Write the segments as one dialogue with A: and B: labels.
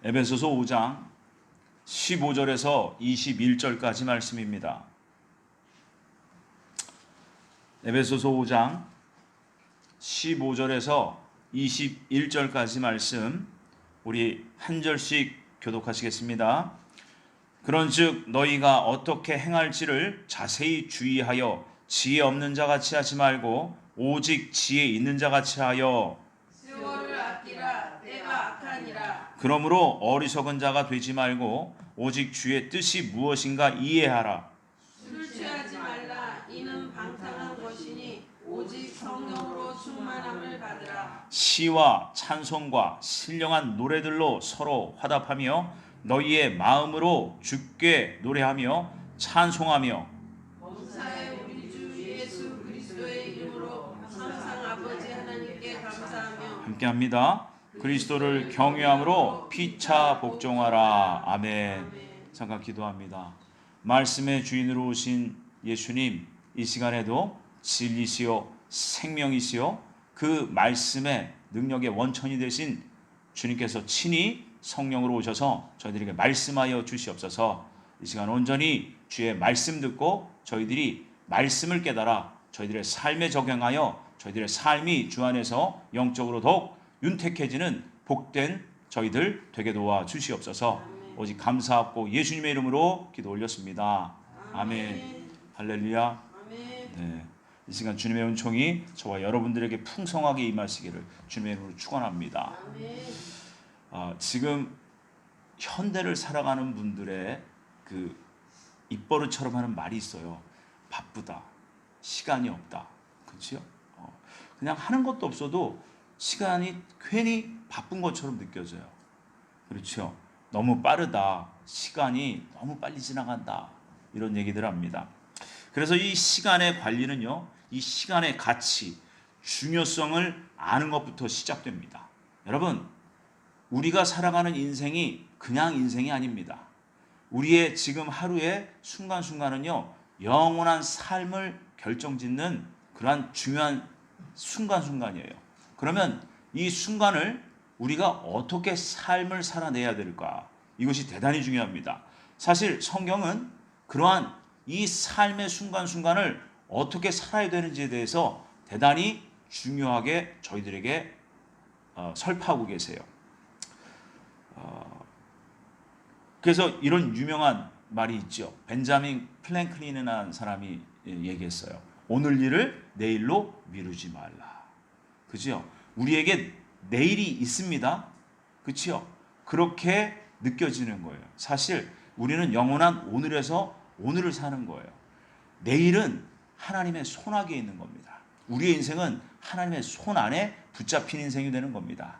A: 에베소서 5장 15절에서 21절까지 말씀입니다. 에베소서 5장 15절에서 21절까지 말씀 우리 한 절씩 교독하시겠습니다. 그런즉 너희가 어떻게 행할지를 자세히 주의하여 지혜 없는 자 같이 하지 말고 오직 지혜 있는 자 같이 하여
B: 세월을 아끼라. 때가 악하니라.
A: 그러므로 어리석은 자가 되지 말고 오직 주의 뜻이 무엇인가 이해하라.
B: 술 취하지 말라. 이는 방탕한 것이니 오직 성령으로 충만함을 받으라.
A: 시와 찬송과 신령한 노래들로 서로 화답하며 너희의 마음으로 주께 노래하며 찬송하며
B: 범사에 우리 주 예수 그리스도의 이름으로 항상 아버지 하나님께 감사하며
A: 함께합니다. 그리스도를 경외함으로 피차 복종하라. 아멘. 잠깐 기도합니다. 말씀의 주인으로 오신 예수님, 이 시간에도 진리시요 생명이시요 그 말씀의 능력의 원천이 되신 주님께서 친히 성령으로 오셔서 저희들에게 말씀하여 주시옵소서. 이 시간 온전히 주의 말씀 듣고 저희들이 말씀을 깨달아 저희들의 삶에 적용하여 저희들의 삶이 주 안에서 영적으로 더욱 윤택해지는 복된 저희들 되게 도와 주시옵소서. 오직 감사하고 예수님의 이름으로 기도 올렸습니다. 아멘. 할렐루야. 네. 이 시간 주님의 은총이 저와 여러분들에게 풍성하게 임하시기를 주님의 이름으로 축원합니다. 지금 현대를 살아가는 분들의 그 입버릇처럼 하는 말이 있어요. 바쁘다, 시간이 없다, 그렇죠? 그냥 하는 것도 없어도 시간이 괜히 바쁜 것처럼 느껴져요. 그렇죠? 너무 빠르다, 시간이 너무 빨리 지나간다, 이런 얘기들 합니다. 그래서 이 시간의 관리는요, 이 시간의 가치, 중요성을 아는 것부터 시작됩니다. 여러분, 우리가 살아가는 인생이 그냥 인생이 아닙니다. 우리의 지금 하루의 순간순간은요, 영원한 삶을 결정짓는 그러한 중요한 순간순간이에요. 그러면 이 순간을 우리가 어떻게 삶을 살아내야 될까? 이것이 대단히 중요합니다. 사실 성경은 그러한 이 삶의 순간순간을 어떻게 살아야 되는지에 대해서 대단히 중요하게 저희들에게 설파하고 계세요. 그래서 이런 유명한 말이 있죠. 벤자민 플랭클린이라는 사람이 얘기했어요. 오늘 일을 내일로 미루지 말라. 그죠? 우리에게 내일이 있습니다. 그렇죠? 그렇게 느껴지는 거예요. 사실 우리는 영원한 오늘에서 오늘을 사는 거예요. 내일은 하나님의 손 아래에 있는 겁니다. 우리의 인생은 하나님의 손 안에 붙잡힌 인생이 되는 겁니다.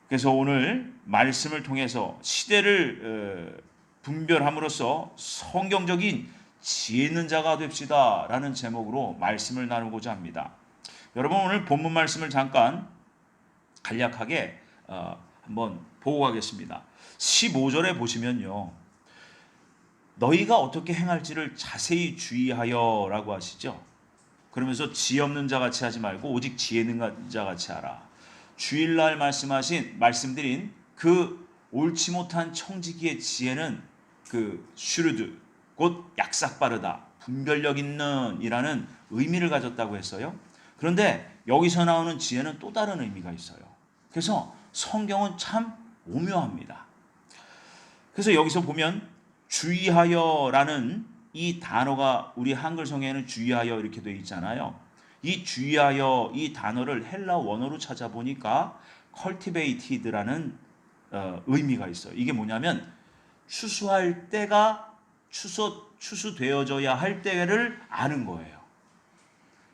A: 그래서 오늘 말씀을 통해서 시대를 분별함으로써 성경적인 지혜 있는 자가 됩시다 라는 제목으로 말씀을 나누고자 합니다. 여러분, 오늘 본문 말씀을 잠깐 간략하게 한번 보고 가겠습니다. 15절에 보시면요, 너희가 어떻게 행할지를 자세히 주의하여 라고 하시죠. 그러면서 지혜 없는 자 같이 하지 말고 오직 지혜 있는 자 같이 하라. 주일날 말씀드린 그 옳지 못한 청지기의 지혜는 그 슈르드, 곧 약삭 빠르다, 분별력 있는 이라는 의미를 가졌다고 했어요. 그런데 여기서 나오는 지혜는 또 다른 의미가 있어요. 그래서 성경은 참 오묘합니다. 그래서 여기서 보면 주의하여라는 이 단어가 우리 한글 성에는 주의하여 이렇게 되어 있잖아요. 이 주의하여 이 단어를 헬라 원어로 찾아보니까 cultivated라는 의미가 있어요. 이게 뭐냐면 추수할 때가 추수되어져야 할 때를 아는 거예요.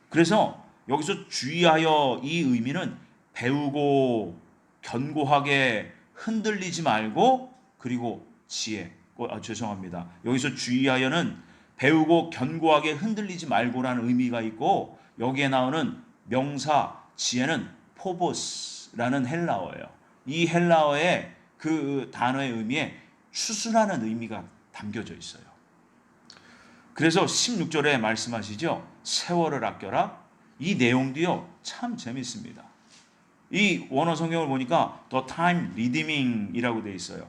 A: 그래서 여기서 주의하여 이 의미는 배우고 견고하게 흔들리지 말고, 그리고 지혜, 죄송합니다. 여기서 주의하여는 배우고 견고하게 흔들리지 말고라는 의미가 있고, 여기에 나오는 명사 지혜는 포보스라는 헬라어예요. 이 헬라어의 그 단어의 의미에 추수라는 의미가 담겨져 있어요. 그래서 16절에 말씀하시죠. 세월을 아껴라. 이 내용도요, 참 재밌습니다. 이 원어 성경을 보니까 the time redeeming이라고 되어 있어요.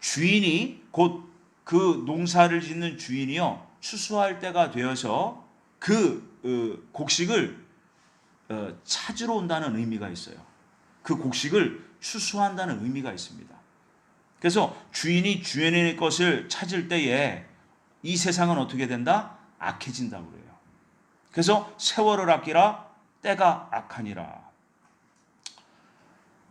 A: 주인이 곧 그 농사를 짓는 주인이요 추수할 때가 되어서 그 곡식을 찾으러 온다는 의미가 있어요. 그 곡식을 추수한다는 의미가 있습니다. 그래서 주인이 주인의 것을 찾을 때에 이 세상은 어떻게 된다? 악해진다고 그래요. 그래서 세월을 아끼라 때가 악하니라.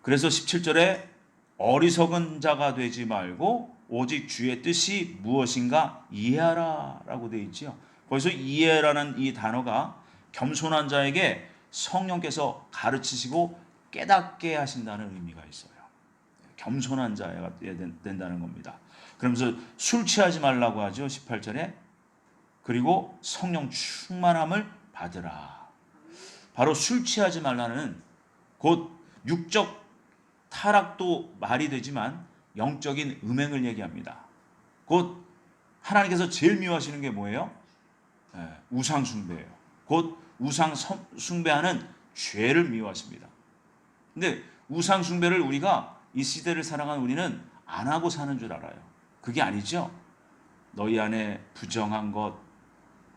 A: 그래서 17절에 어리석은 자가 되지 말고 오직 주의 뜻이 무엇인가 이해하라 라고 되어 있죠. 거기서 이해라는 이 단어가 겸손한 자에게 성령께서 가르치시고 깨닫게 하신다는 의미가 있어요. 겸손한 자가 된다는 겁니다. 그러면서 술 취하지 말라고 하죠. 18절에. 그리고 성령 충만함을 받으라. 바로 술 취하지 말라는 곧 육적 타락도 말이 되지만 영적인 음행을 얘기합니다. 곧 하나님께서 제일 미워하시는 게 뭐예요? 우상 숭배예요. 곧 우상 숭배하는 죄를 미워하십니다. 근데 우상 숭배를 우리가 이 시대를 살아가는 우리는 안 하고 사는 줄 알아요. 그게 아니죠. 너희 안에 부정한 것,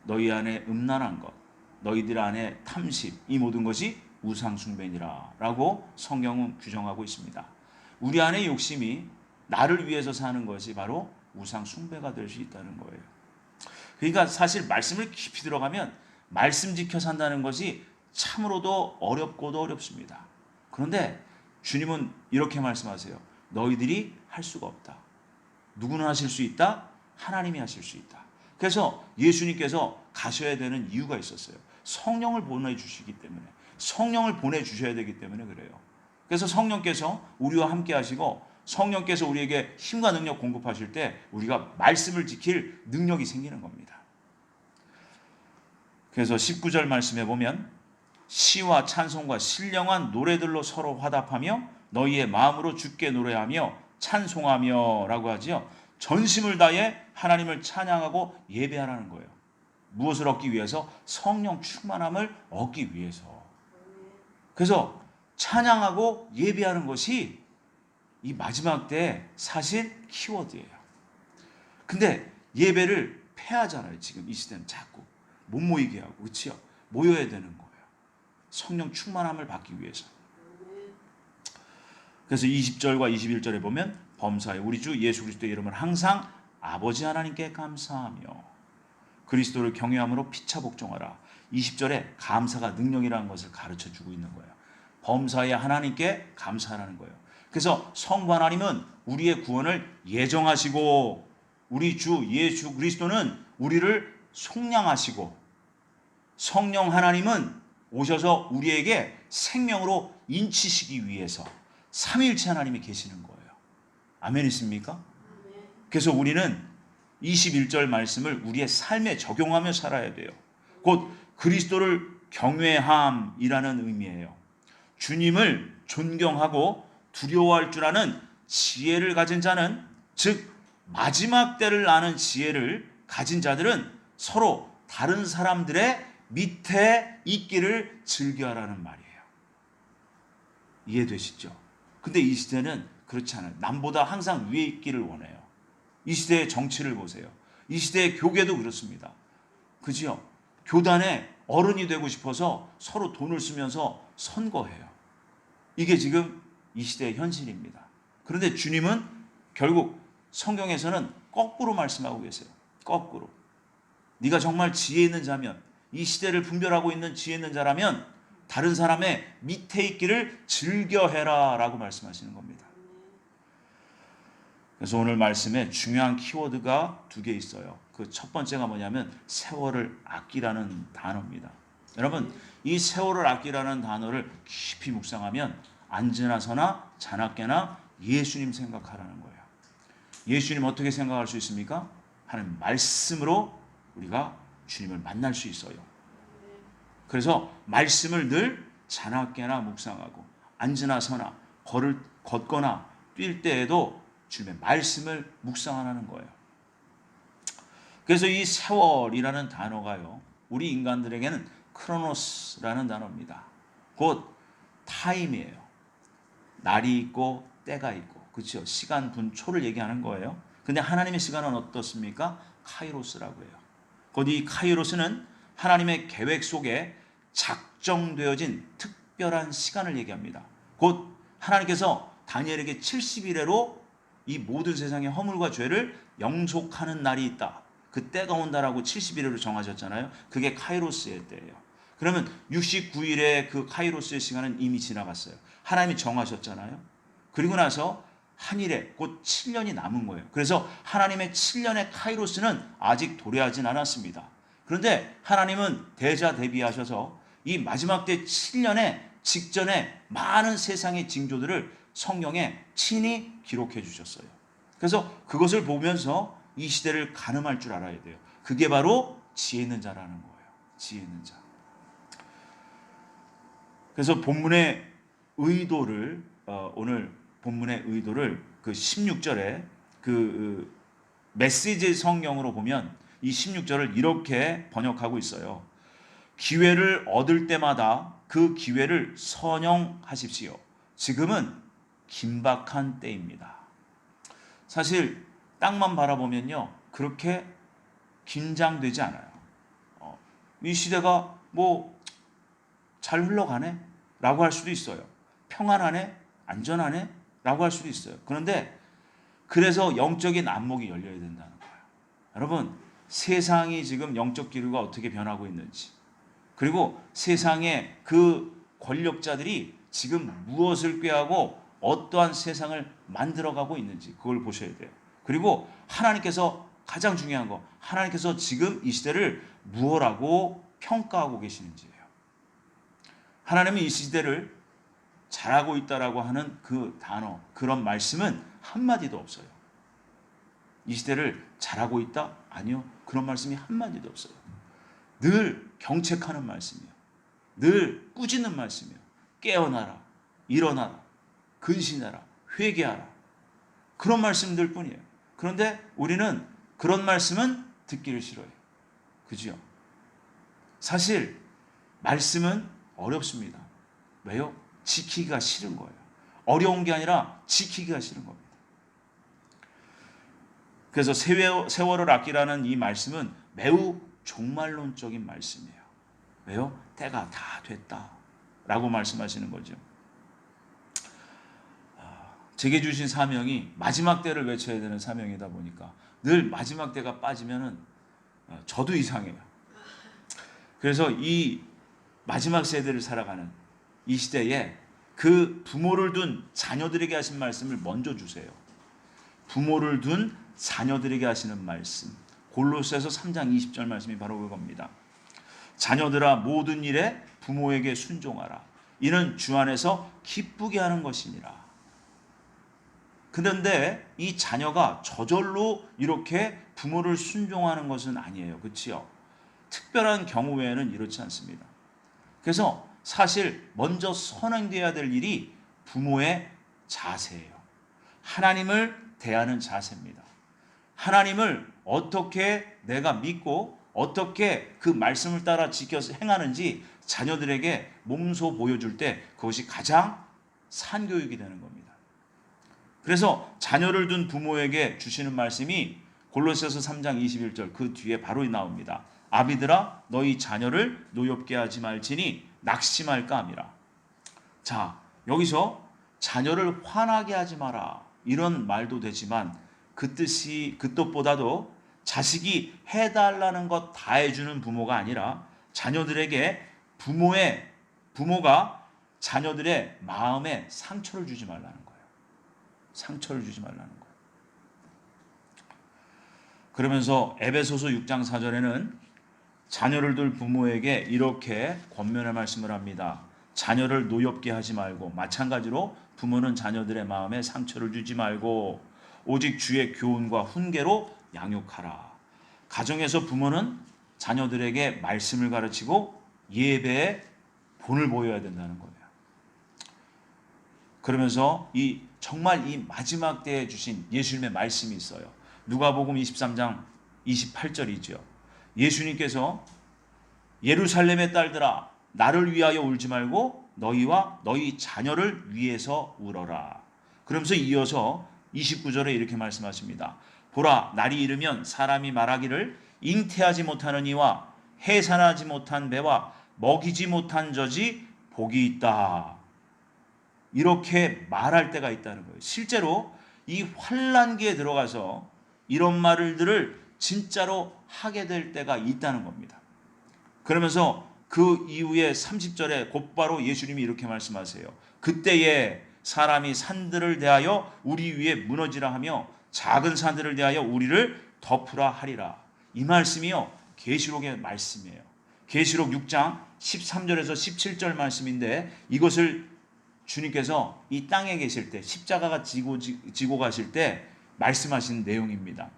A: 너희 안에 음란한 것, 너희들 안에 탐심, 이 모든 것이 우상 숭배니라 라고 성경은 규정하고 있습니다. 우리 안에 욕심이 나를 위해서 사는 것이 바로 우상 숭배가 될 수 있다는 거예요. 그러니까 사실 말씀을 깊이 들어가면 말씀 지켜 산다는 것이 참으로도 어렵고도 어렵습니다. 그런데 주님은 이렇게 말씀하세요. 너희들이 할 수가 없다. 누구는 하실 수 있다. 하나님이 하실 수 있다. 그래서 예수님께서 가셔야 되는 이유가 있었어요. 성령을 보내주시기 때문에. 성령을 보내주셔야 되기 때문에 그래요. 그래서 성령께서 우리와 함께 하시고 성령께서 우리에게 힘과 능력 공급하실 때 우리가 말씀을 지킬 능력이 생기는 겁니다. 그래서 19절 말씀에 보면 시와 찬송과 신령한 노래들로 서로 화답하며 너희의 마음으로 주께 노래하며 찬송하며 라고 하지요. 전심을 다해 하나님을 찬양하고 예배하라는 거예요. 무엇을 얻기 위해서? 성령 충만함을 얻기 위해서. 그래서 찬양하고 예배하는 것이 이 마지막 때 사실 키워드예요. 근데 예배를 폐하잖아요. 지금 이 시대는 자꾸 못 모이게 하고, 그렇죠? 모여야 되는 거예요. 성령 충만함을 받기 위해서. 그래서 20절과 21절에 보면 범사에 우리 주 예수 그리스도의 이름을 항상 아버지 하나님께 감사하며 그리스도를 경외함으로 피차 복종하라. 20절에 감사가 능력이라는 것을 가르쳐주고 있는 거예요. 범사에 하나님께 감사하라는 거예요. 그래서 성부 하나님은 우리의 구원을 예정하시고 우리 주 예수 그리스도는 우리를 속량하시고 성령 하나님은 오셔서 우리에게 생명으로 인치시기 위해서 삼위일체 하나님이 계시는 거예요. 아멘 있습니까? 그래서 우리는 21절 말씀을 우리의 삶에 적용하며 살아야 돼요. 곧 그리스도를 경외함이라는 의미예요. 주님을 존경하고 두려워할 줄 아는 지혜를 가진 자는, 즉 마지막 때를 아는 지혜를 가진 자들은 서로 다른 사람들의 밑에 있기를 즐겨하라는 말이에요. 이해되시죠? 근데 이 시대는 그렇지 않아요. 남보다 항상 위에 있기를 원해요. 이 시대의 정치를 보세요. 이 시대의 교계도 그렇습니다. 그지요? 교단에 어른이 되고 싶어서 서로 돈을 쓰면서 선거해요. 이게 지금 이 시대의 현실입니다. 그런데 주님은 결국 성경에서는 거꾸로 말씀하고 계세요. 거꾸로. 네가 정말 지혜 있는 자면, 이 시대를 분별하고 있는 지혜 있는 자라면 다른 사람의 밑에 있기를 즐겨해라 라고 말씀하시는 겁니다. 그래서 오늘 말씀에 중요한 키워드가 두 개 있어요. 그 첫 번째가 뭐냐면 세월을 아끼라는 단어입니다. 여러분, 이 세월을 아끼라는 단어를 깊이 묵상하면 앉으나 서나 자나깨나 예수님 생각하라는 거예요. 예수님 어떻게 생각할 수 있습니까? 하나님 말씀으로 우리가 주님을 만날 수 있어요. 그래서 말씀을 늘 자나깨나 묵상하고 앉으나 서나 걷거나 뛸 때에도 주님의 말씀을 묵상하라는 거예요. 그래서 이 세월이라는 단어가요, 우리 인간들에게는 크로노스라는 단어입니다. 곧 타임이에요. 날이 있고 때가 있고, 그렇죠? 시간, 분, 초를 얘기하는 거예요. 근데 하나님의 시간은 어떻습니까? 카이로스라고 해요. 곧 이 카이로스는 하나님의 계획 속에 작정되어진 특별한 시간을 얘기합니다. 곧 하나님께서 다니엘에게 70일에로 이 모든 세상의 허물과 죄를 영속하는 날이 있다. 그 때가 온다라고 70일에로 정하셨잖아요. 그게 카이로스의 때예요. 그러면 69일의 그 카이로스의 시간은 이미 지나갔어요. 하나님이 정하셨잖아요. 그리고 나서 한일에 곧 7년이 남은 거예요. 그래서 하나님의 7년의 카이로스는 아직 도래하진 않았습니다. 그런데 하나님은 대자대비하셔서 이 마지막 때 7년의 직전에 많은 세상의 징조들을 성경에 친히 기록해 주셨어요. 그래서 그것을 보면서 이 시대를 가늠할 줄 알아야 돼요. 그게 바로 지혜 있는 자라는 거예요. 지혜 있는 자. 그래서 본문의 의도를 오늘 본문의 의도를 그 16절에 그 메시지 성경으로 보면 이 16절을 이렇게 번역하고 있어요. 기회를 얻을 때마다 그 기회를 선용하십시오. 지금은 긴박한 때입니다. 사실 땅만 바라보면요, 그렇게 긴장되지 않아요. 이 시대가 뭐 잘 흘러가네? 라고 할 수도 있어요. 평안하네? 안전하네? 라고 할 수도 있어요. 그런데 그래서 영적인 안목이 열려야 된다는 거예요. 여러분, 세상이 지금 영적 기류가 어떻게 변하고 있는지, 그리고 세상의 그 권력자들이 지금 무엇을 꾀하고 어떠한 세상을 만들어가고 있는지 그걸 보셔야 돼요. 그리고 하나님께서 가장 중요한 거, 하나님께서 지금 이 시대를 무엇라고 평가하고 계시는지예요. 하나님은 이 시대를 잘하고 있다라고 하는 그 단어, 그런 말씀은 한마디도 없어요. 이 시대를 잘하고 있다? 아니요. 그런 말씀이 한마디도 없어요. 늘 경책하는 말씀이에요. 늘 꾸짖는 말씀이에요. 깨어나라, 일어나라, 근신하라, 회개하라. 그런 말씀들 뿐이에요. 그런데 우리는 그런 말씀은 듣기를 싫어해요. 그죠? 사실 말씀은 어렵습니다. 왜요? 지키기가 싫은 거예요. 어려운 게 아니라 지키기가 싫은 겁니다. 그래서 세월을 아끼라는 이 말씀은 매우 종말론적인 말씀이에요. 왜요? 때가 다 됐다 라고 말씀하시는 거죠. 제게 주신 사명이 마지막 때를 외쳐야 되는 사명이다 보니까 늘 마지막 때가 빠지면은 저도 이상해요. 그래서 이 마지막 세대를 살아가는 이 시대에 그 부모를 둔 자녀들에게 하신 말씀을 먼저 주세요. 부모를 둔 자녀들에게 하시는 말씀. 골로새서 3장 20절 말씀이 바로 그겁니다. 자녀들아 모든 일에 부모에게 순종하라. 이는 주 안에서 기쁘게 하는 것이니라. 그런데 이 자녀가 저절로 이렇게 부모를 순종하는 것은 아니에요. 그렇지요? 특별한 경우 외에는 이렇지 않습니다. 그래서 사실 먼저 선행돼야 될 일이 부모의 자세예요. 하나님을 대하는 자세입니다. 하나님을 어떻게 내가 믿고 어떻게 그 말씀을 따라 지켜서 행하는지 자녀들에게 몸소 보여줄 때 그것이 가장 산교육이 되는 겁니다. 그래서 자녀를 둔 부모에게 주시는 말씀이 골로새서 3장 21절 그 뒤에 바로 나옵니다. 아비들아 너희 자녀를 노엽게 하지 말지니 낙심할까 함이라. 자, 여기서 자녀를 화나게 하지 마라 이런 말도 되지만 그 뜻보다도 자식이 해달라는 것 다 해주는 부모가 아니라 자녀들에게 부모가 자녀들의 마음에 상처를 주지 말라는 거예요. 상처를 주지 말라는 거예요. 그러면서 에베소서 6장 4절에는 자녀를 둘 부모에게 이렇게 권면의 말씀을 합니다. 자녀를 노엽게 하지 말고 마찬가지로 부모는 자녀들의 마음에 상처를 주지 말고 오직 주의 교훈과 훈계로 양육하라. 가정에서 부모는 자녀들에게 말씀을 가르치고 예배에 본을 보여야 된다는 거예요. 그러면서 정말 이 마지막 때에 주신 예수님의 말씀이 있어요. 누가복음 23장 28절이죠. 예수님께서 예루살렘의 딸들아 나를 위하여 울지 말고 너희와 너희 자녀를 위해서 울어라. 그러면서 이어서 29절에 이렇게 말씀하십니다. 보라, 날이 이르면 사람이 말하기를 잉태하지 못하는 이와 해산하지 못한 배와 먹이지 못한 젖이 복이 있다. 이렇게 말할 때가 있다는 거예요. 실제로 이 환난기에 들어가서 이런 말들을 진짜로 하게 될 때가 있다는 겁니다. 그러면서 그 이후에 30절에 곧바로 예수님이 이렇게 말씀하세요. 그때에 사람이 산들을 대하여 우리 위에 무너지라 하며 작은 산들을 대하여 우리를 덮으라 하리라. 이 말씀이요, 계시록의 말씀이에요. 계시록 6장 13절에서 17절 말씀인데, 이것을 주님께서 이 땅에 계실 때 십자가가 지고 가실 때 말씀하신 내용입니다.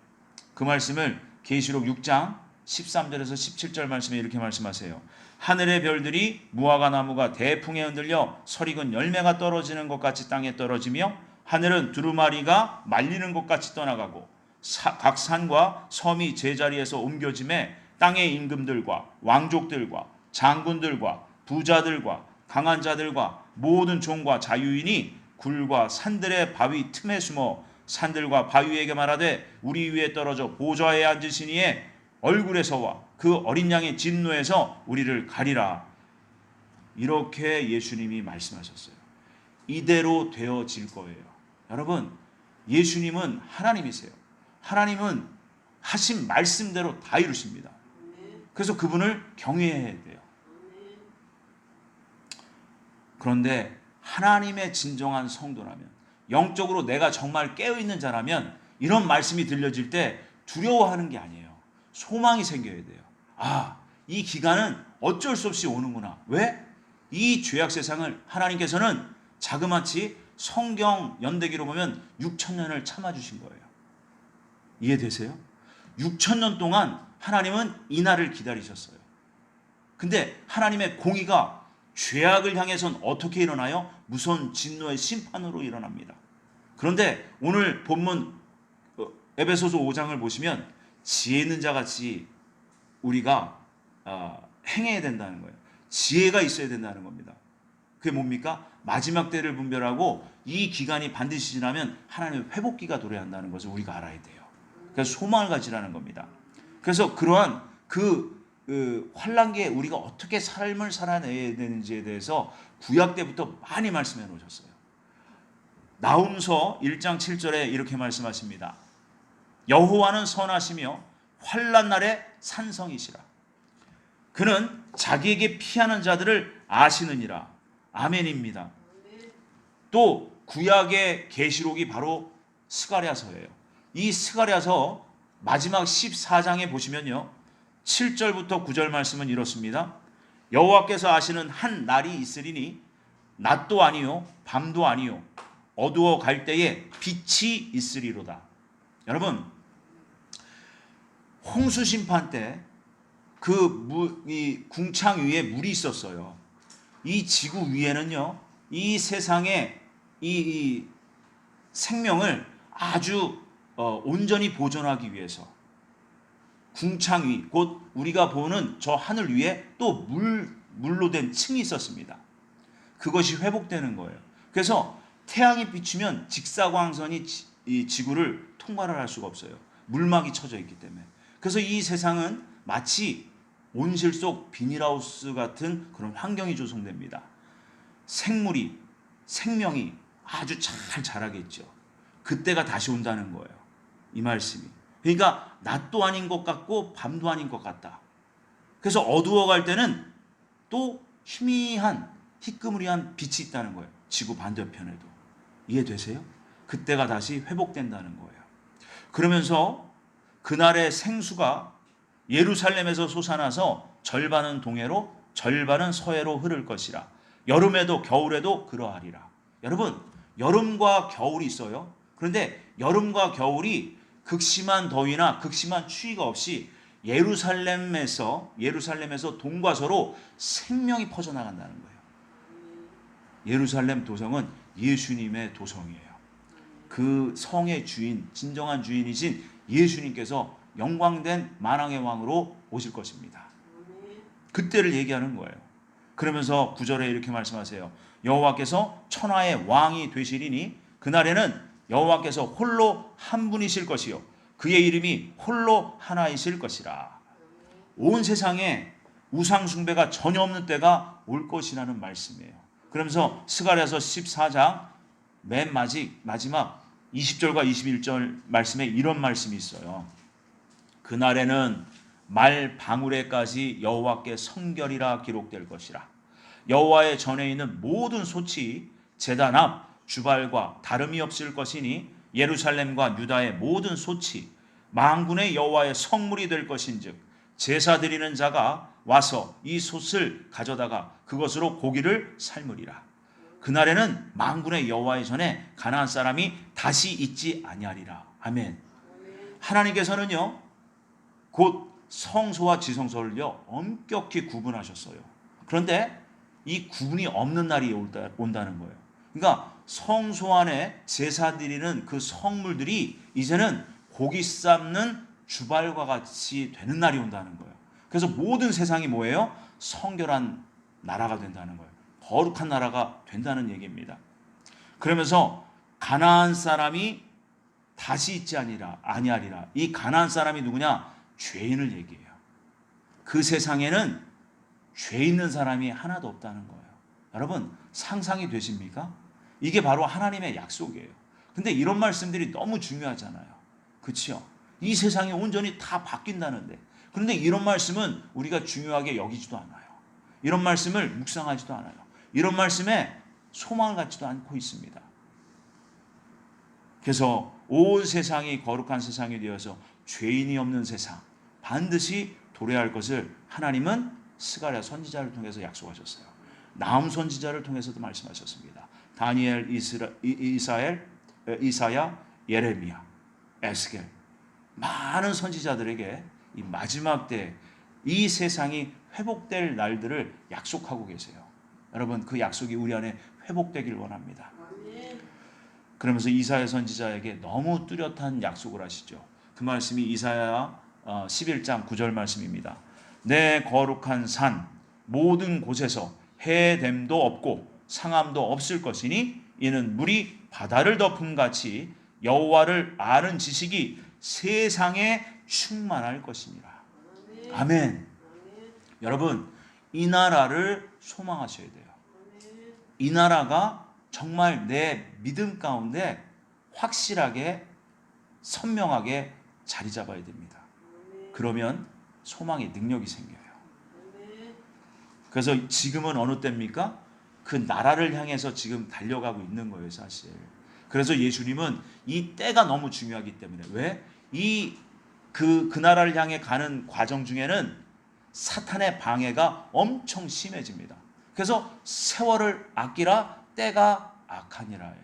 A: 그 말씀을 계시록 6장 13절에서 17절 말씀에 이렇게 말씀하세요. 하늘의 별들이 무화과 나무가 대풍에 흔들려 설익은 열매가 떨어지는 것 같이 땅에 떨어지며, 하늘은 두루마리가 말리는 것 같이 떠나가고, 각 산과 섬이 제자리에서 옮겨짐에 땅의 임금들과 왕족들과 장군들과 부자들과 강한 자들과 모든 종과 자유인이 굴과 산들의 바위 틈에 숨어 산들과 바위에게 말하되 우리 위에 떨어져 보좌에 앉으신 이의 얼굴에서와 그 어린 양의 진노에서 우리를 가리라. 이렇게 예수님이 말씀하셨어요. 이대로 되어질 거예요. 여러분, 예수님은 하나님이세요. 하나님은 하신 말씀대로 다 이루십니다. 그래서 그분을 경외해야 돼요. 그런데 하나님의 진정한 성도라면, 영적으로 내가 정말 깨어있는 자라면 이런 말씀이 들려질 때 두려워하는 게 아니에요. 소망이 생겨야 돼요. 아, 이 기간은 어쩔 수 없이 오는구나. 왜? 이 죄악 세상을 하나님께서는 자그마치 성경 연대기로 보면 6,000년을 참아주신 거예요. 이해되세요? 6,000년 동안 하나님은 이 날을 기다리셨어요. 근데 하나님의 공의가 죄악을 향해선 어떻게 일어나요? 무서운 진노의 심판으로 일어납니다. 그런데 오늘 본문 에베소서 5장을 보시면 지혜 있는 자같이 우리가 행해야 된다는 거예요. 지혜가 있어야 된다는 겁니다. 그게 뭡니까? 마지막 때를 분별하고 이 기간이 반드시 지나면 하나님의 회복기가 도래한다는 것을 우리가 알아야 돼요. 그래서 소망을 가지라는 겁니다. 그래서 그러한 환난기에 우리가 어떻게 삶을 살아내야 되는지에 대해서 구약 때부터 많이 말씀해 놓으셨어요. 나훔서 1장 7절에 이렇게 말씀하십니다. 여호와는 선하시며 환난 날에 산성이시라. 그는 자기에게 피하는 자들을 아시느니라. 아멘입니다. 또 구약의 계시록이 바로 스가랴서예요. 이 스가랴서 마지막 14장에 보시면요, 7절부터 9절 말씀은 이렇습니다. 여호와께서 아시는 한 날이 있으리니 낮도 아니요 밤도 아니요 어두워 갈 때에 빛이 있으리로다. 여러분, 홍수 심판 때 이 궁창 위에 물이 있었어요. 이 지구 위에는요, 이 세상의 이 생명을 아주 온전히 보존하기 위해서 궁창 위, 곧 우리가 보는 저 하늘 위에 또 물로 된 층이 있었습니다. 그것이 회복되는 거예요. 그래서 태양이 비추면 직사광선이 이 지구를 통과를 할 수가 없어요. 물막이 쳐져 있기 때문에. 그래서 이 세상은 마치 온실 속 비닐하우스 같은 그런 환경이 조성됩니다. 생명이 아주 잘 자라겠죠. 그때가 다시 온다는 거예요. 이 말씀이. 그러니까 낮도 아닌 것 같고 밤도 아닌 것 같다. 그래서 어두워갈 때는 또 희미한 희끄무리한 빛이 있다는 거예요. 지구 반대편에도. 이해되세요? 그때가 다시 회복된다는 거예요. 그러면서 그날의 생수가 예루살렘에서 솟아나서 절반은 동해로 절반은 서해로 흐를 것이라. 여름에도 겨울에도 그러하리라. 여러분, 여름과 겨울이 있어요. 그런데 여름과 겨울이 극심한 더위나 극심한 추위가 없이 예루살렘에서 동과 서로 생명이 퍼져나간다는 거예요. 예루살렘 도성은 예수님의 도성이에요. 그 성의 주인, 진정한 주인이신 예수님께서 영광된 만왕의 왕으로 오실 것입니다. 그때를 얘기하는 거예요. 그러면서 9절에 이렇게 말씀하세요. 여호와께서 천하의 왕이 되시리니 그날에는 여호와께서 홀로 한 분이실 것이요 그의 이름이 홀로 하나이실 것이라. 온 세상에 우상 숭배가 전혀 없는 때가 올 것이라는 말씀이에요. 그러면서 스가랴서 14장 맨 마지막 20절과 21절 말씀에 이런 말씀이 있어요. 그날에는 말 방울에까지 여호와께 성결이라 기록될 것이라. 여호와의 전에 있는 모든 솥이 제단 앞 주발과 다름이 없을 것이니 예루살렘과 유다의 모든 솥이 만군의 여호와의 성물이 될 것인즉 제사 드리는 자가 와서 이 솥을 가져다가 그것으로 고기를 삶으리라. 그날에는 만군의 여호와의 전에 가나안 사람이 다시 있지 아니하리라. 아멘. 하나님께서는요 곧 성소와 지성소를요 엄격히 구분하셨어요. 그런데 이 구분이 없는 날이 온다는 거예요. 그러니까 성소 안에 제사 드리는 그 성물들이 이제는 고기 삶는 주발과 같이 되는 날이 온다는 거예요. 그래서 모든 세상이 뭐예요? 성결한 나라가 된다는 거예요. 거룩한 나라가 된다는 얘기입니다. 그러면서 가나안 사람이 다시 있지 아니하리라. 이 가나안 사람이 누구냐? 죄인을 얘기해요. 그 세상에는 죄 있는 사람이 하나도 없다는 거예요. 여러분 상상이 되십니까? 이게 바로 하나님의 약속이에요. 근데 이런 말씀들이 너무 중요하잖아요. 그렇죠? 이 세상이 온전히 다 바뀐다는데 그런데 이런 말씀은 우리가 중요하게 여기지도 않아요. 이런 말씀을 묵상하지도 않아요. 이런 말씀에 소망을 갖지도 않고 있습니다. 그래서 온 세상이 거룩한 세상이 되어서 죄인이 없는 세상 반드시 도래할 것을 하나님은 스가랴 선지자를 통해서 약속하셨어요. 나훔 선지자를 통해서도 말씀하셨습니다. 다니엘, 이사야, 예레미야, 에스겔 많은 선지자들에게 이 마지막 때 이 세상이 회복될 날들을 약속하고 계세요. 여러분 그 약속이 우리 안에 회복되길 원합니다. 그러면서 이사야 선지자에게 너무 뚜렷한 약속을 하시죠. 그 말씀이 이사야 11장 9절 말씀입니다. 내 거룩한 산 모든 곳에서 해됨도 없고 상함도 없을 것이니 이는 물이 바다를 덮음같이 여호와를 아는 지식이 세상에 충만할 것이니라. 아멘. 여러분 이 나라를 소망하셔야 돼요. 이 나라가 정말 내 믿음 가운데 확실하게 선명하게 자리 잡아야 됩니다. 그러면 소망의 능력이 생겨요. 그래서 지금은 어느 때입니까? 그 나라를 향해서 지금 달려가고 있는 거예요, 사실. 그래서 예수님은 이 때가 너무 중요하기 때문에 왜? 그 나라를 향해 가는 과정 중에는 사탄의 방해가 엄청 심해집니다. 그래서 세월을 아끼라 때가 악하니라예요.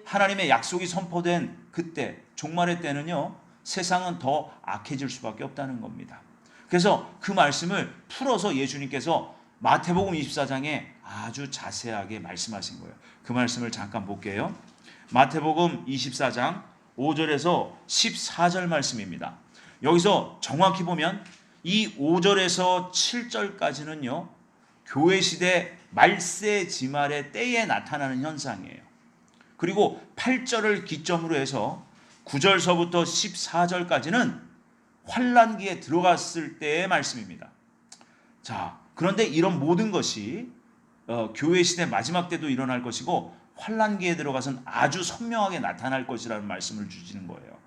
A: 하나님의 약속이 선포된 그때 종말의 때는요 세상은 더 악해질 수밖에 없다는 겁니다. 그래서 그 말씀을 풀어서 예수님께서 마태복음 24장에 아주 자세하게 말씀하신 거예요. 그 말씀을 잠깐 볼게요. 마태복음 24장 5절에서 14절 말씀입니다. 여기서 정확히 보면 이 5절에서 7절까지는요 교회 시대 말세 지말의 때에 나타나는 현상이에요. 그리고 8절을 기점으로 해서 9절서부터 14절까지는 환란기에 들어갔을 때의 말씀입니다. 자, 그런데 이런 모든 것이 교회 시대 마지막 때도 일어날 것이고 환란기에 들어가서는 아주 선명하게 나타날 것이라는 말씀을 주시는 거예요.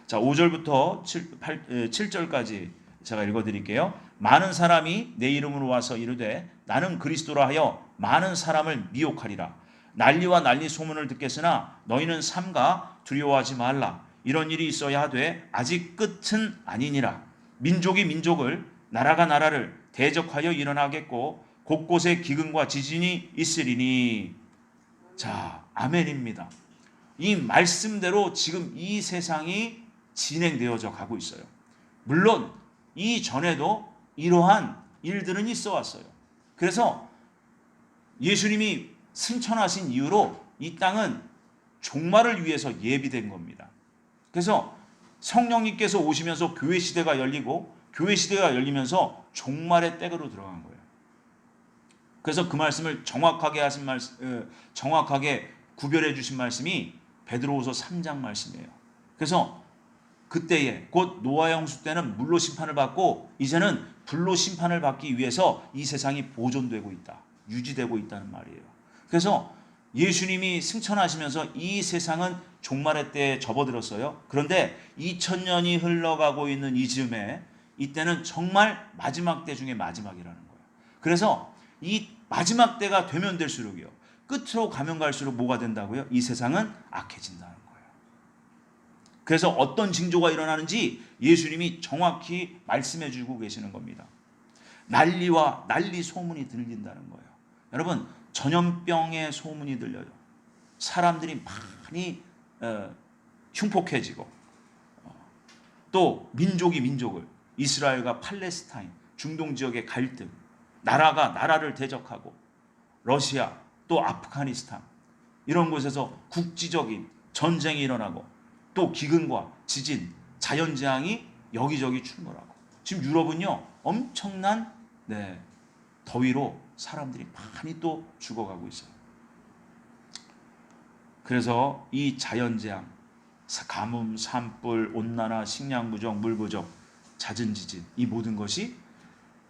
A: 자, 5절부터 7절까지 제가 읽어드릴게요. 많은 사람이 내 이름으로 와서 이르되 나는 그리스도라 하여 많은 사람을 미혹하리라. 난리와 난리 소문을 듣겠으나 너희는 삼가 두려워하지 말라. 이런 일이 있어야 하되 아직 끝은 아니니라. 민족이 민족을 나라가 나라를 대적하여 일어나겠고 곳곳에 기근과 지진이 있으리니. 자, 아멘입니다. 이 말씀대로 지금 이 세상이 진행되어져 가고 있어요. 물론 이전에도 이러한 일들은 있어 왔어요. 그래서 예수님이 승천하신 이후로 이 땅은 종말을 위해서 예비된 겁니다. 그래서 성령님께서 오시면서 교회 시대가 열리고 교회 시대가 열리면서 종말의 때로 들어간 거예요. 그래서 그 말씀을 정확하게 구별해 주신 말씀이 베드로후서 3장 말씀이에요. 그래서 그때에 곧 노아 홍수 때는 물로 심판을 받고 이제는 불로 심판을 받기 위해서 이 세상이 보존되고 있다. 유지되고 있다는 말이에요. 그래서 예수님이 승천하시면서 이 세상은 종말의 때에 접어들었어요. 그런데 2000년이 흘러가고 있는 이 즈음에 이때는 정말 마지막 때 중에 마지막이라는 거예요. 그래서 이 마지막 때가 되면 될수록요. 끝으로 가면 갈수록 뭐가 된다고요? 이 세상은 악해진다는 거예요. 그래서 어떤 징조가 일어나는지 예수님이 정확히 말씀해 주고 계시는 겁니다. 난리와 난리 소문이 들린다는 거예요. 여러분, 전염병의 소문이 들려요. 사람들이 많이 흉폭해지고 또 민족이 민족을, 이스라엘과 팔레스타인, 중동 지역의 갈등, 나라가 나라를 대적하고 러시아 또 아프가니스탄 이런 곳에서 국지적인 전쟁이 일어나고 또 기근과 지진, 자연재앙이 여기저기 충돌하고 지금 유럽은요 엄청난 더위로 사람들이 많이 또 죽어가고 있어요. 그래서 이 자연재앙, 가뭄, 산불, 온난화, 식량 부족, 물 부족, 잦은 지진 이 모든 것이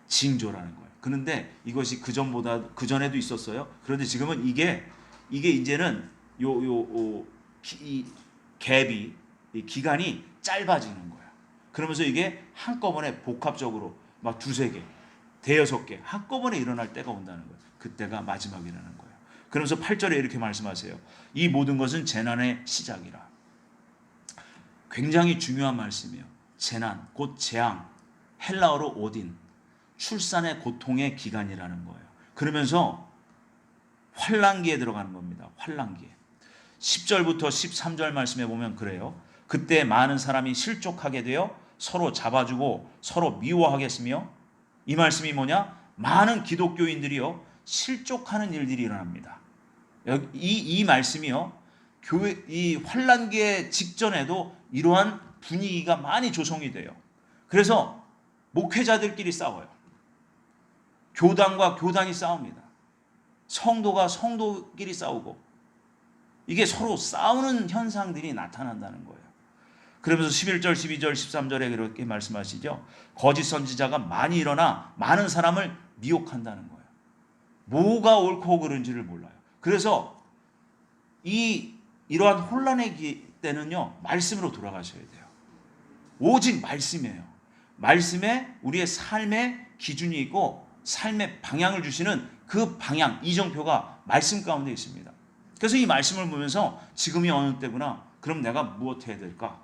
A: 징조라는 거예요. 그런데 이것이 그 전에도 있었어요. 그런데 지금은 이게 이제는 이 갭이 이 기간이 짧아지는 거야. 그러면서 이게 한꺼번에 복합적으로 막 두세 개, 대여섯 개 한꺼번에 일어날 때가 온다는 거예요. 그때가 마지막이라는 거예요. 그러면서 8절에 이렇게 말씀하세요. 이 모든 것은 재난의 시작이라. 굉장히 중요한 말씀이에요. 재난, 곧 재앙, 헬라어로 오딘, 출산의 고통의 기간이라는 거예요. 그러면서 환란기에 들어가는 겁니다. 환란기에. 10절부터 13절 말씀에 보면 그래요. 그때 많은 사람이 실족하게 되어 서로 잡아주고 서로 미워하겠으며, 이 말씀이 뭐냐? 많은 기독교인들이요 실족하는 일들이 일어납니다. 이 말씀이요 이 환란기의 직전에도 이러한 분위기가 많이 조성이 돼요. 그래서 목회자들끼리 싸워요. 교단과 교단이 싸웁니다. 성도가 성도끼리 싸우고 이게 서로 싸우는 현상들이 나타난다는 거예요. 그러면서 11절, 12절, 13절에 그렇게 말씀하시죠. 거짓 선지자가 많이 일어나 많은 사람을 미혹한다는 거예요. 뭐가 옳고 그른지를 몰라요. 그래서 이러한 혼란의 때는요 말씀으로 돌아가셔야 돼요. 오직 말씀이에요. 말씀에 우리의 삶의 기준이 있고 삶의 방향을 주시는 그 방향, 이정표가 말씀 가운데 있습니다. 그래서 이 말씀을 보면서 지금이 어느 때구나. 그럼 내가 무엇 해야 될까?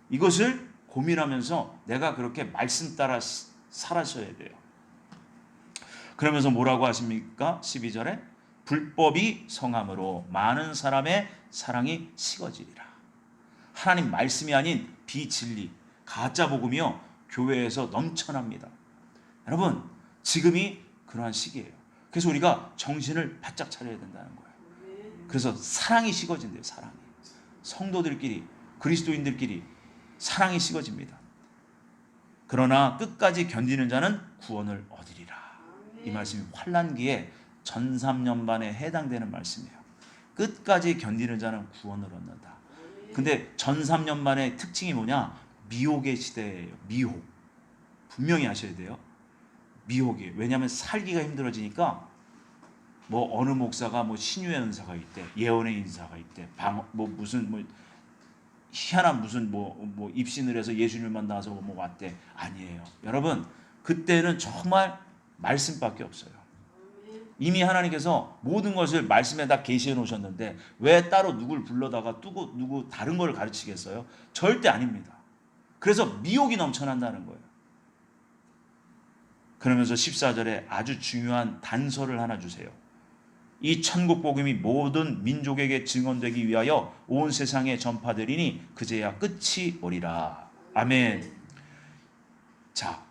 A: 이것을 고민하면서 내가 그렇게 말씀 따라 살아셔야 돼요. 그러면서 뭐라고 하십니까? 12절에 불법이 성함으로 많은 사람의 사랑이 식어지리라. 하나님 말씀이 아닌 비진리, 가짜 복음이요 교회에서 넘쳐납니다. 여러분, 지금이 그러한 시기예요. 그래서 우리가 정신을 바짝 차려야 된다는 거예요. 그래서 사랑이 식어진대요. 사랑이. 성도들끼리, 그리스도인들끼리 사랑이 식어집니다. 그러나 끝까지 견디는 자는 구원을 얻으리라. 이 말씀이 환란기에 전삼년반에 해당되는 말씀이에요. 끝까지 견디는 자는 구원을 얻는다. 근데 전삼년반의 특징이 뭐냐? 미혹의 시대예요. 미혹. 분명히 아셔야 돼요. 미혹이에요. 왜냐하면 살기가 힘들어지니까 뭐 어느 목사가 뭐 신유의 은사가 있대, 예언의 인사가 있대, 무슨 희한한 무슨 뭐 입신을 해서 예수님을 만나서 뭐 왔대. 아니에요. 여러분, 그때는 정말 말씀밖에 없어요. 이미 하나님께서 모든 것을 말씀에다 계시해 놓으셨는데 왜 따로 누굴 불러다가 누구 다른 걸 가르치겠어요? 절대 아닙니다. 그래서 미혹이 넘쳐난다는 거예요. 그러면서 14절에 아주 중요한 단서를 하나 주세요. 이 천국 복음이 모든 민족에게 증언되기 위하여 온 세상에 전파되리니 그제야 끝이 오리라. 아멘. 자,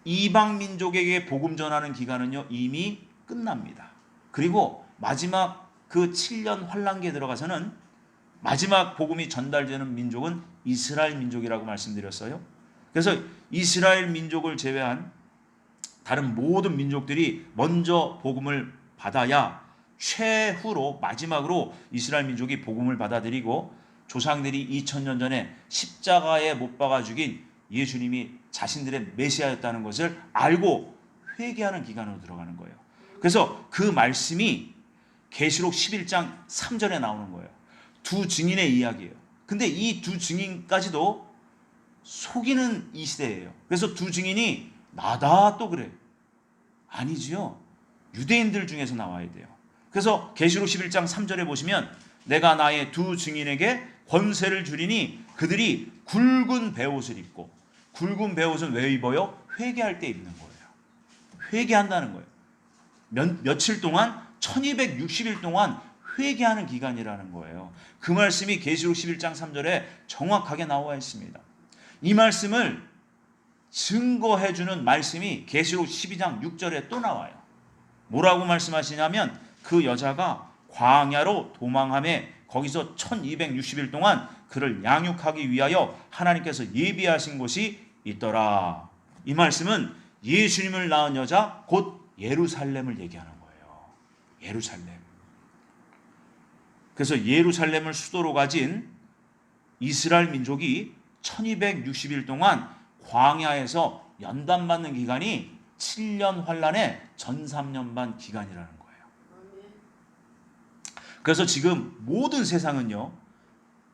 A: 이방 민족에게 복음 전하는 기간은요 이미 끝납니다. 그리고 마지막 그 7년 환란기에 들어가서는 마지막 복음이 전달되는 민족은 이스라엘 민족이라고 말씀드렸어요. 그래서 이스라엘 민족을 제외한 다른 모든 민족들이 먼저 복음을 받아야 최후로 마지막으로 이스라엘 민족이 복음을 받아들이고 조상들이 2000년 전에 십자가에 못 박아 죽인 예수님이 자신들의 메시아였다는 것을 알고 회개하는 기간으로 들어가는 거예요. 그래서 그 말씀이 계시록 11장 3절에 나오는 거예요. 두 증인의 이야기예요. 근데 이 두 증인까지도 속이는 이 시대예요. 그래서 두 증인이 나다 또 그래. 아니지요. 유대인들 중에서 나와야 돼요. 그래서 계시록 11장 3절에 보시면 내가 나의 두 증인에게 권세를 주리니 그들이 굵은 베옷을 입고, 굵은 베옷은 왜 입어요? 회개할 때 입는 거예요. 회개한다는 거예요. 며칠 동안 1260일 동안 회개하는 기간이라는 거예요. 그 말씀이 계시록 11장 3절에 정확하게 나와 있습니다. 이 말씀을 증거해 주는 말씀이 계시록 12장 6절에 또 나와요. 뭐라고 말씀하시냐면 그 여자가 광야로 도망함에 거기서 1260일 동안 그를 양육하기 위하여 하나님께서 예비하신 곳이 있더라. 이 말씀은 예수님을 낳은 여자 곧 예루살렘을 얘기하는 거예요. 예루살렘. 그래서 예루살렘을 수도로 가진 이스라엘 민족이 1260일 동안 광야에서 연단받는 기간이 7년 환란의 전 3년 반 기간이라는 거예요. 그래서 지금 모든 세상은요,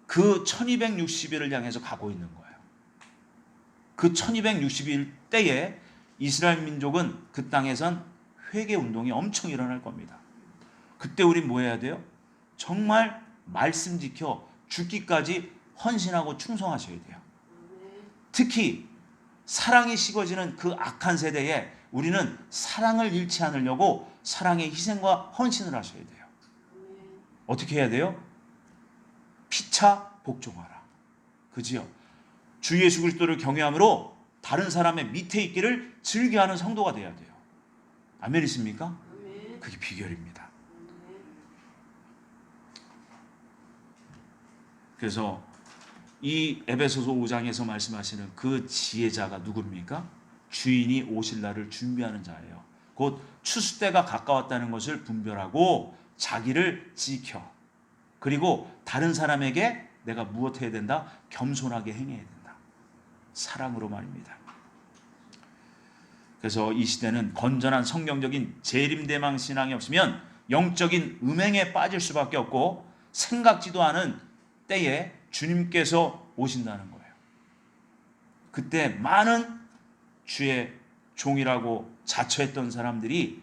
A: 그 1260일을 향해서 가고 있는 거예요. 그 1260일 때에 이스라엘 민족은 그 땅에선 회개 운동이 엄청 일어날 겁니다. 그때 우린 뭐 해야 돼요? 정말 말씀 지켜 죽기까지 헌신하고 충성하셔야 돼요. 특히 사랑이 식어지는 그 악한 세대에 우리는 사랑을 잃지 않으려고 사랑의 희생과 헌신을 하셔야 돼요. 어떻게 해야 돼요? 피차 복종하라. 그지요? 주 예수 그리스도를 경외함으로 다른 사람의 밑에 있기를 즐겨하는 성도가 돼야 돼요. 아멘이십니까? 그게 비결입니다. 그래서 이 에베소서 5장에서 말씀하시는 그 지혜자가 누굽니까? 주인이 오실 날을 준비하는 자예요. 곧 추수 때가 가까웠다는 것을 분별하고 자기를 지켜, 그리고 다른 사람에게 내가 무엇 해야 된다? 겸손하게 행해야 된다. 사랑으로 말입니다. 그래서 이 시대는 건전한 성경적인 재림대망 신앙이 없으면 영적인 음행에 빠질 수밖에 없고 생각지도 않은 때에 주님께서 오신다는 거예요. 그때 많은 주의 종이라고 자처했던 사람들이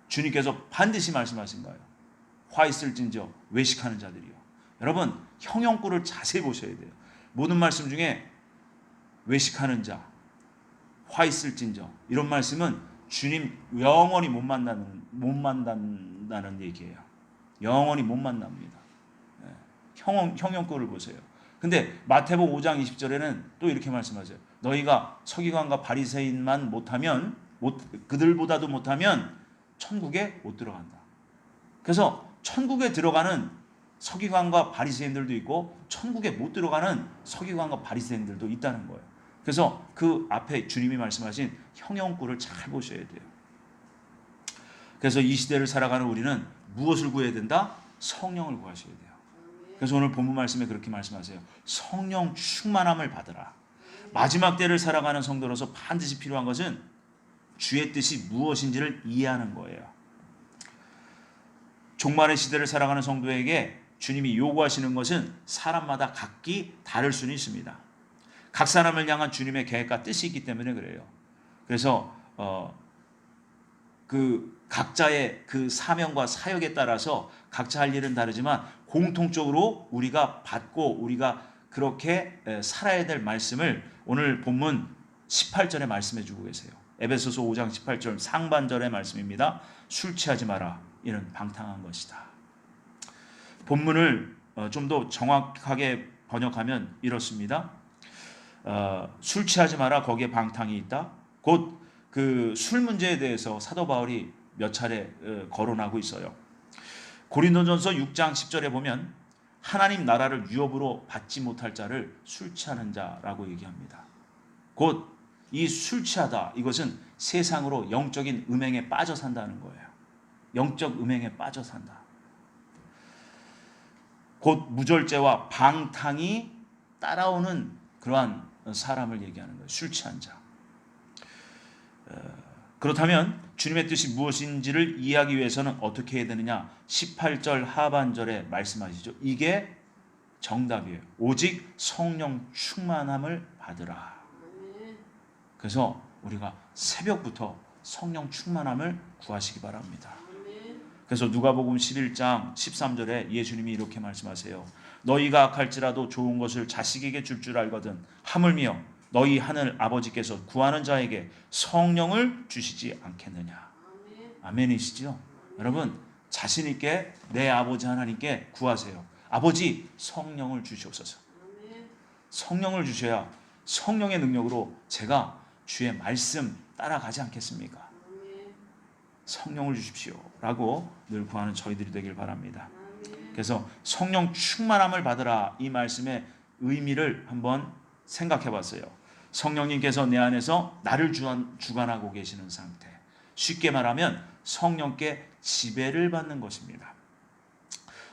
A: 주님께서 반드시 말씀하신 거예요. 화 있을진저 외식하는 자들이요. 여러분, 형용구를 자세히 보셔야 돼요. 모든 말씀 중에 외식하는 자, 화 있을진저 이런 말씀은 주님 영원히 못 만난다는 얘기예요. 영원히 못 만납니다. 형용구를 보세요. 근데 마태복음 5장 20절에는 또 이렇게 말씀하세요. 너희가 서기관과 바리새인만 못하면, 그들보다도 못하면 천국에 못 들어간다. 그래서 천국에 들어가는 서기관과 바리새인들도 있고 천국에 못 들어가는 서기관과 바리새인들도 있다는 거예요. 그래서 그 앞에 주님이 말씀하신 형용구를 잘 보셔야 돼요. 그래서 이 시대를 살아가는 우리는 무엇을 구해야 된다? 성령을 구하셔야 돼요. 그래서 오늘 본문 말씀에 그렇게 말씀하세요. 성령 충만함을 받으라. 마지막 때를 살아가는 성도로서 반드시 필요한 것은 주의 뜻이 무엇인지를 이해하는 거예요. 종말의 시대를 살아가는 성도에게 주님이 요구하시는 것은 사람마다 각기 다를 수는 있습니다. 각 사람을 향한 주님의 계획과 뜻이 있기 때문에 그래요. 그래서 그 각자의 그 사명과 사역에 따라서 각자 할 일은 다르지만 공통적으로 우리가 받고 우리가 그렇게 살아야 될 말씀을 오늘 본문 18절에 말씀해 주고 계세요. 에베소서 5장 18절 상반절의 말씀입니다. 술 취하지 마라. 이는 방탕한 것이다. 본문을 좀 더 정확하게 번역하면 이렇습니다. 술 취하지 마라. 거기에 방탕이 있다. 곧 그 술 문제에 대해서 사도 바울이 몇 차례 거론하고 있어요. 고린도전서 6장 10절에 보면 하나님 나라를 유업으로 받지 못할 자를 술 취하는 자라고 얘기합니다. 곧 이 술 취하다, 이것은 세상으로 영적인 음행에 빠져 산다는 거예요. 영적 음행에 빠져 산다. 곧 무절제와 방탕이 따라오는 그러한 사람을 얘기하는 거예요. 술 취한 자. 그렇다면 주님의 뜻이 무엇인지를 이해하기 위해서는 어떻게 해야 되느냐? 18절 하반절에 말씀하시죠. 이게 정답이에요. 오직 성령 충만함을 받으라. 그래서 우리가 새벽부터 성령 충만함을 구하시기 바랍니다. 그래서 누가복음 11장 13절에 예수님이 이렇게 말씀하세요. 너희가 악할지라도 좋은 것을 자식에게 줄 줄 알거든 하물며 너희 하늘 아버지께서 구하는 자에게 성령을 주시지 않겠느냐. 아멘이시죠? 여러분 자신 있게 내 아버지 하나님께 구하세요. 아버지 성령을 주시옵소서. 성령을 주셔야 성령의 능력으로 제가 주의 말씀 따라가지 않겠습니까? 성령을 주십시오 라고 늘 구하는 저희들이 되길 바랍니다. 그래서 성령 충만함을 받으라 이 말씀의 의미를 한번 생각해 봤어요. 성령님께서 내 안에서 나를 주관하고 계시는 상태. 쉽게 말하면 성령께 지배를 받는 것입니다.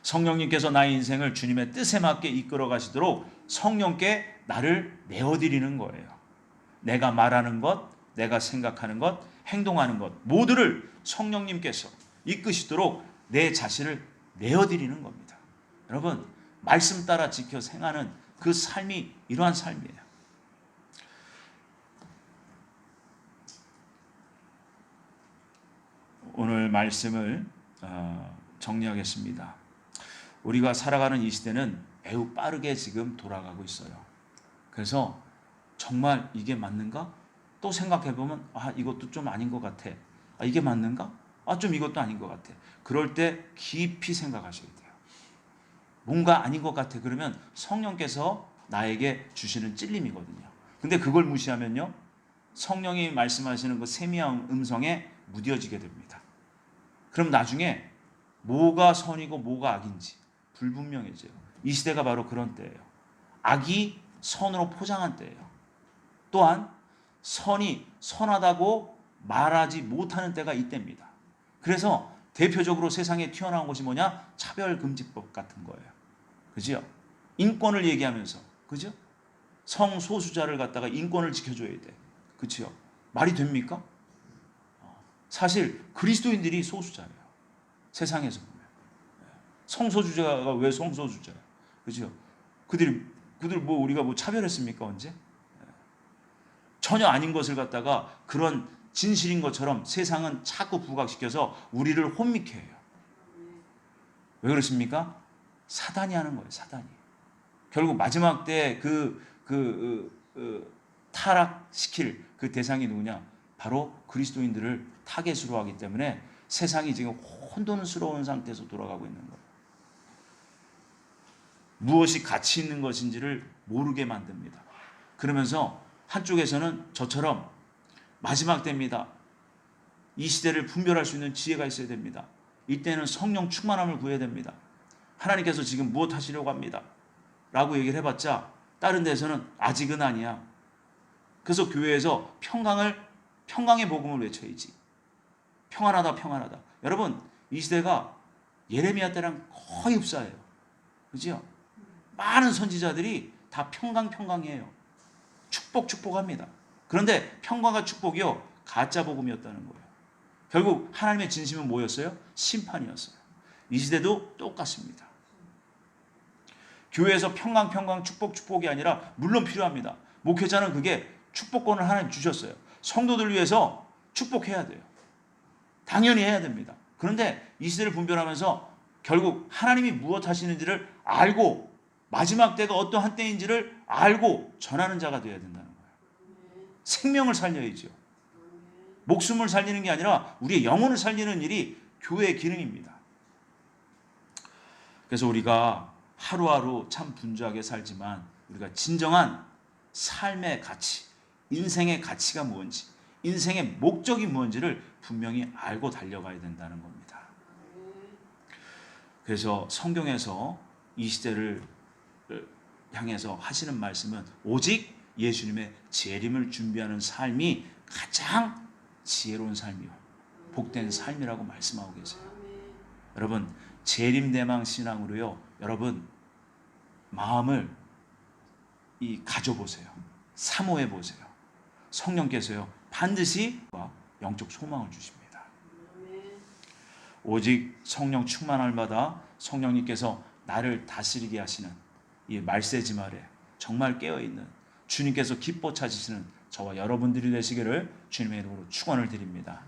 A: 성령님께서 나의 인생을 주님의 뜻에 맞게 이끌어 가시도록 성령께 나를 내어드리는 거예요. 내가 말하는 것, 내가 생각하는 것, 행동하는 것 모두를 성령님께서 이끄시도록 내 자신을 내어드리는 겁니다. 여러분 말씀 따라 지켜 행하는 그 삶이 이러한 삶이에요. 오늘 말씀을 정리하겠습니다. 우리가 살아가는 이 시대는 매우 빠르게 지금 돌아가고 있어요. 그래서 정말 이게 맞는가? 또 생각해보면 이것도 좀 아닌 것 같아. 이게 맞는가? 좀 이것도 아닌 것 같아. 그럴 때 깊이 생각하셔야 돼요. 뭔가 아닌 것 같아. 그러면 성령께서 나에게 주시는 찔림이거든요. 근데 그걸 무시하면요. 성령이 말씀하시는 그 세미한 음성에 무뎌지게 됩니다. 그럼 나중에 뭐가 선이고 뭐가 악인지 불분명해져요. 이 시대가 바로 그런 때예요. 악이 선으로 포장한 때예요. 또한 선이 선하다고 말하지 못하는 때가 이때입니다. 그래서 대표적으로 세상에 튀어나온 것이 뭐냐? 차별금지법 같은 거예요. 그죠? 인권을 얘기하면서, 그죠? 성소수자를 갖다가 인권을 지켜줘야 돼. 그죠? 말이 됩니까? 사실 그리스도인들이 소수자예요. 세상에서 보면. 성소수자가 왜 성소수자예요? 그죠? 그들 뭐 우리가 뭐 차별했습니까? 언제? 전혀 아닌 것을 갖다가 그런 진실인 것처럼 세상은 자꾸 부각시켜서 우리를 혼미케 해요. 왜 그렇습니까? 사단이 하는 거예요. 사단이. 결국 마지막 때 타락시킬 그 대상이 누구냐? 바로 그리스도인들을 타겟으로 하기 때문에 세상이 지금 혼돈스러운 상태에서 돌아가고 있는 거예요. 무엇이 가치 있는 것인지를 모르게 만듭니다. 그러면서 한쪽에서는 저처럼 마지막 때입니다. 이 시대를 분별할 수 있는 지혜가 있어야 됩니다. 이때는 성령 충만함을 구해야 됩니다. 하나님께서 지금 무엇 하시려고 합니다. 라고 얘기를 해봤자 다른 데서는 아직은 아니야. 그래서 교회에서 평강의 복음을 외쳐야지. 평안하다 평안하다. 여러분 이 시대가 예레미야 때랑 거의 흡사해요. 그죠? 많은 선지자들이 다 평강이에요. 축복합니다. 그런데 평강과 축복이요 가짜 복음이었다는 거예요. 결국 하나님의 진심은 뭐였어요? 심판이었어요. 이 시대도 똑같습니다. 교회에서 평강 축복이 아니라 물론 필요합니다. 목회자는 그게 축복권을 하나님 주셨어요. 성도들 위해서 축복해야 돼요. 당연히 해야 됩니다. 그런데 이 시대를 분별하면서 결국 하나님이 무엇 하시는지를 알고 마지막 때가 어떠한 때인지를 알고 전하는 자가 되어야 된다는 거예요. 생명을 살려야죠. 목숨을 살리는 게 아니라 우리의 영혼을 살리는 일이 교회의 기능입니다. 그래서 우리가 하루하루 참 분주하게 살지만 우리가 진정한 삶의 가치, 인생의 가치가 뭔지, 인생의 목적이 뭔지를 분명히 알고 달려가야 된다는 겁니다. 그래서 성경에서 이 시대를 향해서 하시는 말씀은 오직 예수님의 재림을 준비하는 삶이 가장 지혜로운 삶이요 복된 삶이라고 말씀하고 계세요. 여러분 재림대망 신앙으로요. 여러분 마음을 가져보세요. 사모해 보세요. 성령께서요 반드시 영적 소망을 주십니다. 오직 성령 충만할 마다 성령님께서 나를 다스리게 하시는 이 말세지 말에 정말 깨어있는 주님께서 기뻐 찾으시는 저와 여러분들이 되시기를 주님의 이름으로 축원을 드립니다.